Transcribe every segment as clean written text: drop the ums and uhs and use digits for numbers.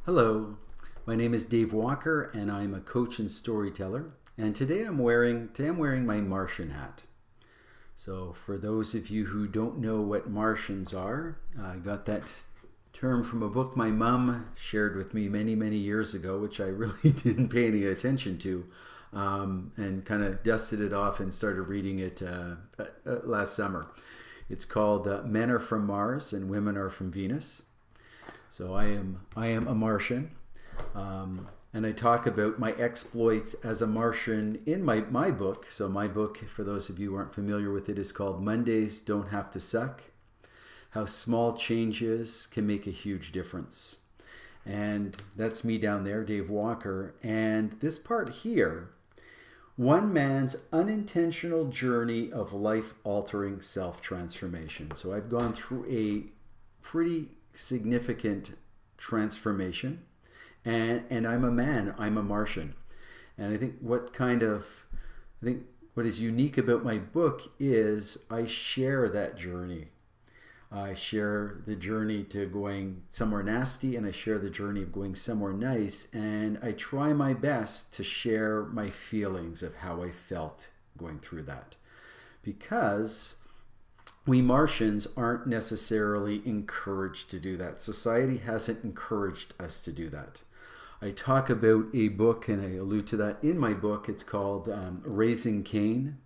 Hello, my name is Dave Walker and I'm a coach and storyteller. And today I'm wearing my Martian hat. So for those of you who don't know what Martians are, I got that term from a book my mom shared with me many years ago, which I really didn't pay any attention to, and kind of dusted it off and started reading it last summer. It's called Men Are From Mars and Women Are From Venus. So I am a Martian, and I talk about my exploits as a Martian in my book. So my book, for those of you who aren't familiar with it, is called Mondays Don't Have to Suck: How Small Changes Can Make a Huge Difference. And that's me down there, Dave Walker. And this part here, one man's unintentional journey of life-altering self-transformation. So I've gone through a pretty significant transformation, and I'm a man, I'm a Martian. And I think what is unique about my book is I share that journey. I share the journey to going somewhere nasty, and I share the journey of going somewhere nice, and I try my best to share my feelings of how I felt going through that, because we Martians aren't necessarily encouraged to do that. Society hasn't encouraged us to do that. I talk about a book, and I allude to that in my book. It's called Raising Cain,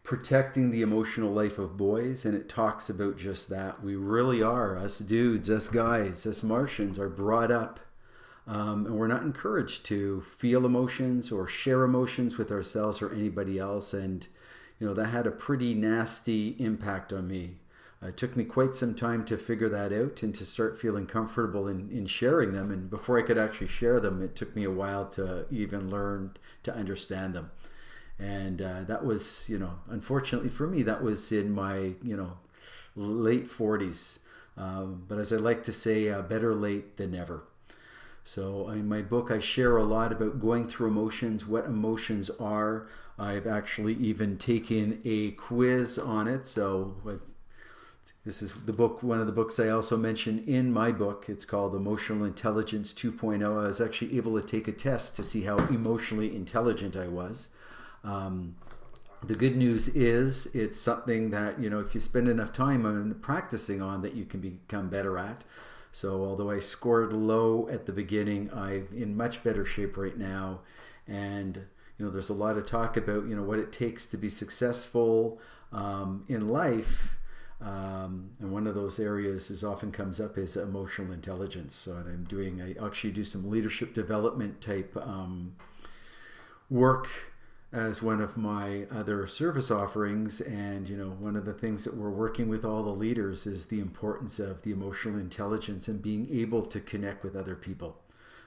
Protecting the Emotional Life of Boys, and it talks about just that. We really are, us dudes, us guys, us Martians, are brought up, and we're not encouraged to feel emotions or share emotions with ourselves or anybody else. And that had a pretty nasty impact on me. It took me quite some time to figure that out and to start feeling comfortable in sharing them. And before I could actually share them, it took me a while to even learn to understand them. And that was, unfortunately for me, that was in my, late 40s. But as I like to say, better late than never. So in my book, I share a lot about going through emotions, what emotions are. I've actually even taken a quiz on it. So this is the book, one of the books I also mention in my book. It's called Emotional Intelligence 2.0. I was actually able to take a test to see how emotionally intelligent I was. The good news is it's something that, if you spend enough time on practicing on, that you can become better at. So although I scored low at the beginning, I'm in much better shape right now. And, there's a lot of talk about, what it takes to be successful in life. And one of those areas often comes up is emotional intelligence. So I actually do some leadership development type work as one of my other service offerings. And one of the things that we're working with all the leaders is the importance of the emotional intelligence and being able to connect with other people.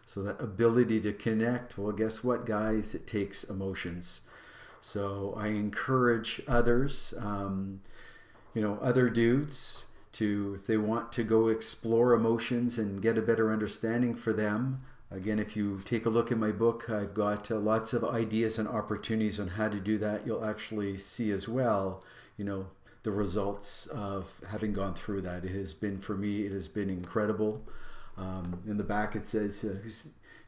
So that ability to connect, well, guess what, guys? It takes emotions. So I encourage others, other dudes, to, if they want to go explore emotions and get a better understanding for them. Again, if you take a look at my book, I've got lots of ideas and opportunities on how to do that. You'll actually see as well, the results of having gone through that. It has been, for me, it has been incredible. In the back it says,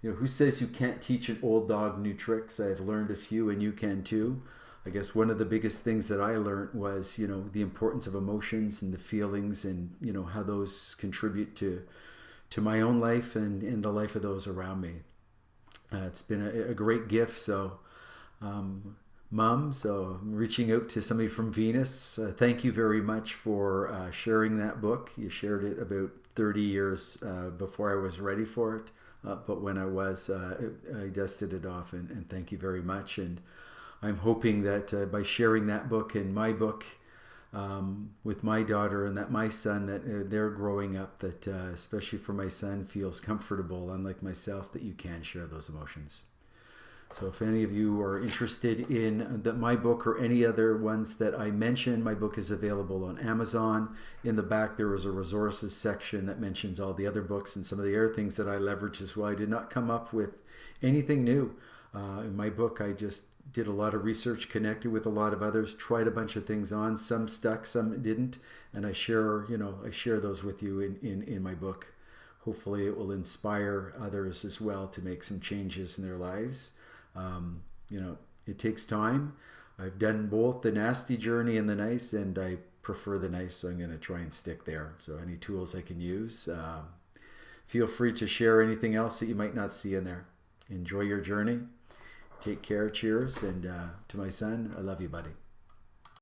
who says you can't teach an old dog new tricks? I've learned a few and you can too. I guess one of the biggest things that I learned was, the importance of emotions and the feelings, and, how those contribute to my own life and in the life of those around me. It's been a great gift. So, Mom, so I'm reaching out to somebody from Venus. Thank you very much for sharing that book. You shared it about 30 years before I was ready for it. But when I was, I dusted it off, and thank you very much. And I'm hoping that by sharing that book and my book with my daughter, and that my son, that they're growing up, that especially for my son, feels comfortable, unlike myself, that you can share those emotions. So if any of you are interested in my book or any other ones that I mentioned, my book is available on Amazon. In the back there is a resources section that mentions all the other books and some of the other things that I leverage as well. I did not come up with anything new. In my book, I just did a lot of research, connected with a lot of others, tried a bunch of things on. Some stuck, some didn't, and I share those with you in my book. hopefully it will inspire others as well to make some changes in their lives. You know, it takes time. I've done both the nasty journey and the nice, and I prefer the nice, so I'm going to try and stick there. So any tools I can use. Feel free to share anything else that you might not see in there. Enjoy your journey. Take care. Cheers. And to my son, I love you, buddy.